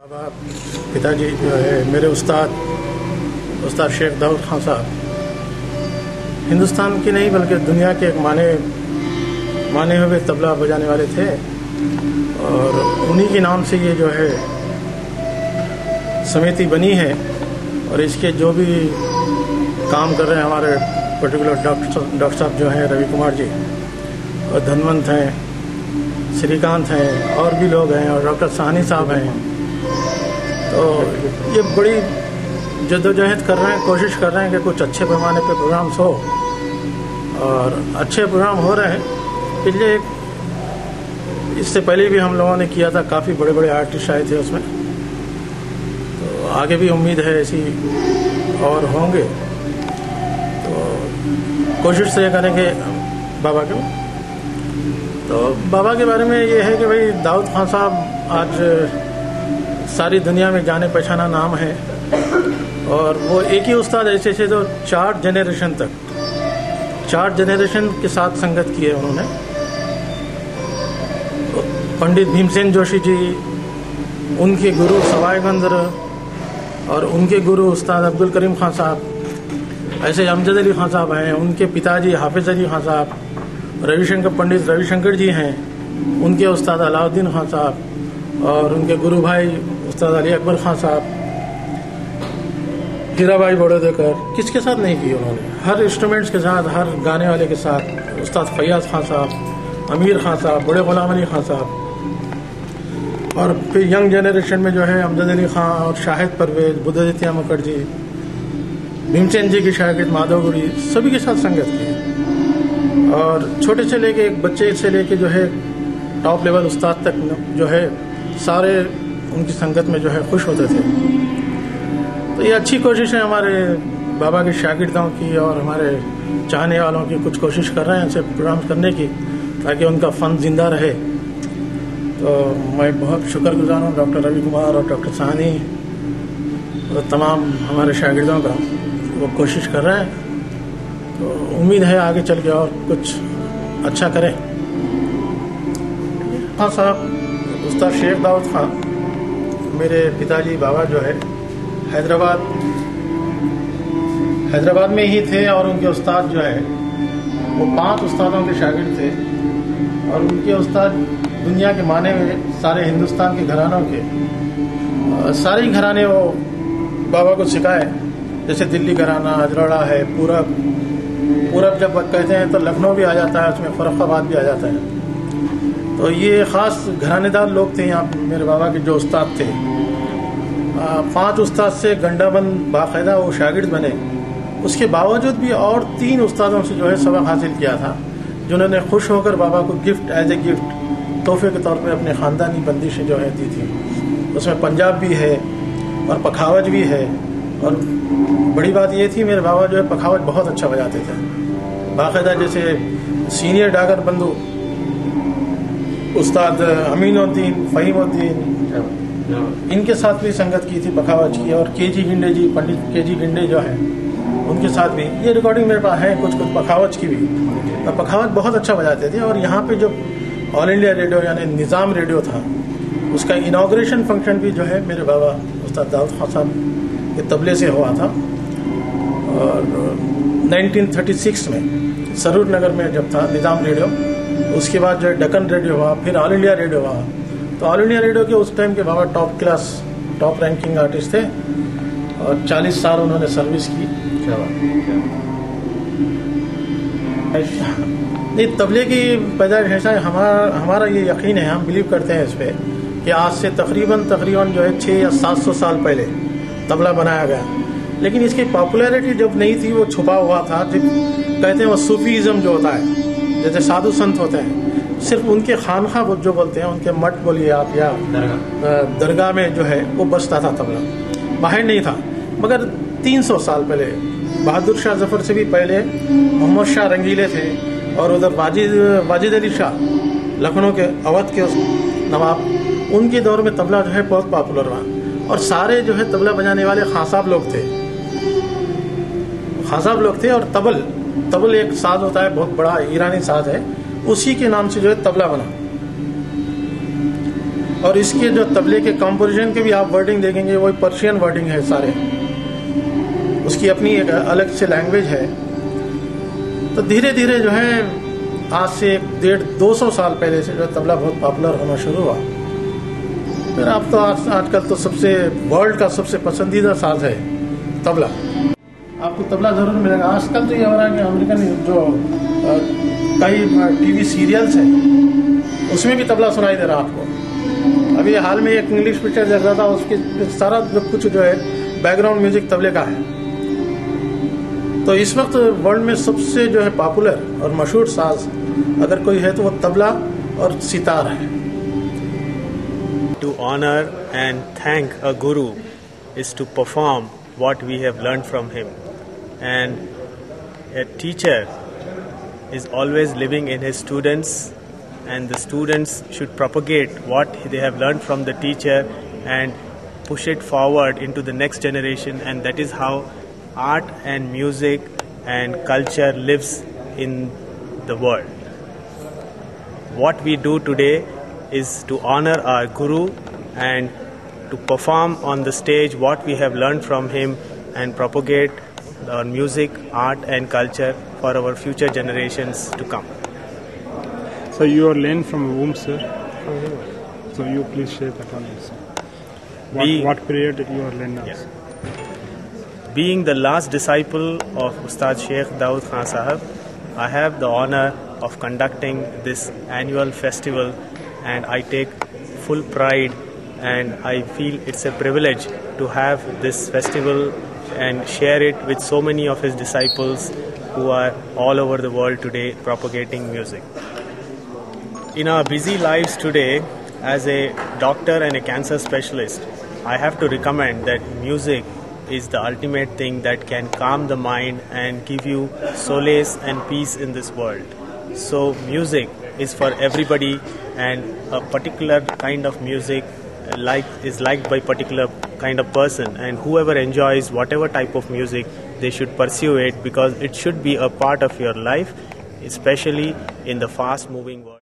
पिताजी जो है मेरे उस्ताद शेख दाऊद खान साहब हिंदुस्तान की नहीं बल्कि दुनिया के एक माने हुए तबला बजाने वाले थे और उन्हीं के नाम से ये जो है समिति बनी है और इसके जो भी काम कर रहे हैं हमारे पर्टिकुलर डॉक्टर साहब जो हैं रवि कुमार जी और धनवंत हैं, श्रीकांत हैं और भी लोग हैं और डॉक्टर साहनी साहब हैं। तो ये बड़ी जद्दोजहद कर रहे हैं, कोशिश कर रहे हैं कि कुछ अच्छे पैमाने पे प्रोग्राम्स हो और अच्छे प्रोग्राम हो रहे हैं। पिछले इससे पहले भी हम लोगों ने किया था, काफ़ी बड़े बड़े आर्टिस्ट आए थे उसमें, तो आगे भी उम्मीद है ऐसी और होंगे। तो कोशिश से करेंगे बाबा के। तो बाबा के बारे में ये है कि भाई दाऊद खान साहब आज सारी दुनिया में जाने पहचाना नाम है और वो एक ही उस्ताद ऐसे थे जो 4 जनरेशन के साथ संगत की है उन्होंने। पंडित भीमसेन जोशी जी, उनके गुरु सवाई गंदर और उनके गुरु उस्ताद अब्दुल करीम खान साहब, ऐसे अमजद अली खान साहब हैं, उनके पिताजी हाफिज अली खान साहब, पंडित रविशंकर जी हैं, उनके उस्ताद अलाउद्दीन खान साहब और उनके गुरु भाई उस्ताद अली अकबर खान साहब, हीराबाई बड़ौदेकर। किसके साथ नहीं की उन्होंने, हर इंस्ट्रूमेंट्स के साथ, हर गाने वाले के साथ। उस्ताद फैयाज खान साहब, अमीर खान साहब, बड़े गुलाम अली खान साहब और फिर यंग जनरेशन में जो है अमजद अली खान और शाहिद परवेज, बुद्धादित्य मुखर्जी, भीमसेन जी की शागिर्द माधवगुरी, सभी के साथ संगत की और छोटे से लेके एक बच्चे से लेके जो है टॉप लेवल उस्ताद तक जो है सारे उनकी संगत में जो है खुश होते थे। तो ये अच्छी कोशिश है हमारे बाबा के शागिर्दों की और हमारे चाहने वालों की, कुछ कोशिश कर रहे हैं ऐसे प्रोग्राम करने की ताकि उनका फन जिंदा रहे। तो मैं बहुत शुक्रगुजार हूँ डॉक्टर रवि कुमार और डॉक्टर साहनी और तमाम हमारे शागिर्दों का, वो कोशिश कर रहे हैं। तो उम्मीद है आगे चल के और कुछ अच्छा करें। हाँ साहब, उस्ताद शेख दाऊद खान मेरे पिताजी बाबा जो है हैदराबाद में ही थे और उनके उस्ताद जो है वो 5 उस्तादों के शागिर्द थे और उनके उस्ताद दुनिया के माने हुए सारे हिंदुस्तान के घरानों के सारे ही घराने वो बाबा को सिखाए। जैसे दिल्ली घराना, अजरौड़ा है, पूरब जब कहते हैं तो लखनऊ भी आ जाता है, उसमें फर्रुखाबाद भी आ जाता है। तो ये ख़ास घरानेदार लोग थे यहाँ मेरे बाबा के जो उस्ताद थे। 5 उस्ताद से गंडाबंद बाकायदा वो शागिर्द बने। उसके बावजूद भी और 3 उस्तादों से जो है सबक हासिल किया था, जिन्होंने खुश होकर बाबा को गिफ्ट एज ए गिफ्ट तोहफे के तौर पे अपने ख़ानदानी बंदिशें जो है दी थी। उसमें पंजाब भी है और पखावज भी है। और बड़ी बात ये थी मेरे बाबा जो है पखावज बहुत अच्छा बजाते थे बाकायदा। जैसे सीनियर डागर बंधु उस्ताद अमीनुद्दीन, फ़हीमुद्दीन, इनके साथ भी संगत की थी पखावज की। और केजी गिंडे जी, पंडित केजी गिंडे जो है उनके साथ भी ये रिकॉर्डिंग मेरे पास है कुछ पखावज की भी। और पखावज बहुत अच्छा बजाते थे। और यहाँ पे जो ऑल इंडिया रेडियो यानी निज़ाम रेडियो था, उसका इनाग्रेशन फंक्शन भी जो है मेरे बाबा उस्ताद दाऊद खान साहब के तबले से हुआ था। और 1936 में सरूर नगर में जब था निज़ाम रेडियो, उसके बाद जो है डकन रेडियो हुआ, फिर ऑल इंडिया रेडियो हुआ। तो ऑल इंडिया रेडियो के उस टाइम के बाबा top class, top ranking artist थे और 40 साल उन्होंने सर्विस की। नहीं, तबले की पैदाइश ऐसा है, हमारा ये यकीन है, हम बिलीव करते हैं इस पर कि आज से तकरीबन जो है 600 या 700 साल पहले तबला बनाया गया। लेकिन इसकी पॉपुलैरिटी जब नहीं थी, वो छुपा हुआ था। जब कहते हैं वो सूफीज़म जो होता है, जैसे साधु संत होते हैं, सिर्फ उनके खानखा जो बोलते हैं, उनके मठ बोलिए आप या दरगाह में जो है वो बजता था तबला, बाहर नहीं था। मगर 300 साल पहले बहादुर शाह जफर से भी पहले मोहम्मद शाह रंगीले थे और उधर वाजिद अली शाह लखनऊ के अवध के नवाब, उनके दौर में तबला जो है बहुत पॉपुलर हुआ। और सारे जो है तबला बजाने वाले खां साहब लोग थे। और तबल एक साज होता है, बहुत बड़ा ईरानी साज है, उसी के नाम से जो है तबला बना। और इसके जो तबले के कंपोजिशन के भी आप वर्डिंग देखेंगे वही पर्शियन वर्डिंग है सारे, उसकी अपनी एक अलग से लैंग्वेज है। तो धीरे धीरे जो है आज से 150-200 साल पहले से जो तबला बहुत पॉपुलर होना शुरू हुआ। फिर आप तो आजकल तो सबसे वर्ल्ड का सबसे पसंदीदा साज है तबला। आपको तबला ज़रूर मिलेगा। आजकल तो ये हो रहा है कि अमेरिकन जो कई टीवी सीरियल्स हैं उसमें भी तबला सुनाई दे रहा है आपको। अभी हाल में एक इंग्लिश पिक्चर देख रहा था, उसकी सारा जो कुछ जो है बैकग्राउंड म्यूजिक तबले का है। तो इस वक्त वर्ल्ड में सबसे जो है पॉपुलर और मशहूर साज अगर कोई है तो वो तबला और सितार है। To honor and thank a guru is to perform what we have learned from him, and a teacher is always living in his students, and the students should propagate what they have learned from the teacher and push it forward into the next generation, and that is how art and music and culture lives in the world. What we do today is to honor our guru and to perform on the stage what we have learned from him and propagate our music, art and culture for our future generations to come. So you are learned from whom, sir? So you please share that on us. What period you are learned now? Yes. Being the last disciple of Ustad Sheikh Dawood Khan Sahab, I have the honor of conducting this annual festival, and I take full pride and I feel it's a privilege to have this festival and share it with so many of his disciples who are all over the world today propagating music. In our busy lives today, as a doctor and a cancer specialist, I have to recommend that music is the ultimate thing that can calm the mind and give you solace and peace in this world. So music is for everybody, and a particular kind of music is liked by particular kind of person, and whoever enjoys whatever type of music, they should pursue it because it should be a part of your life, especially in the fast moving world.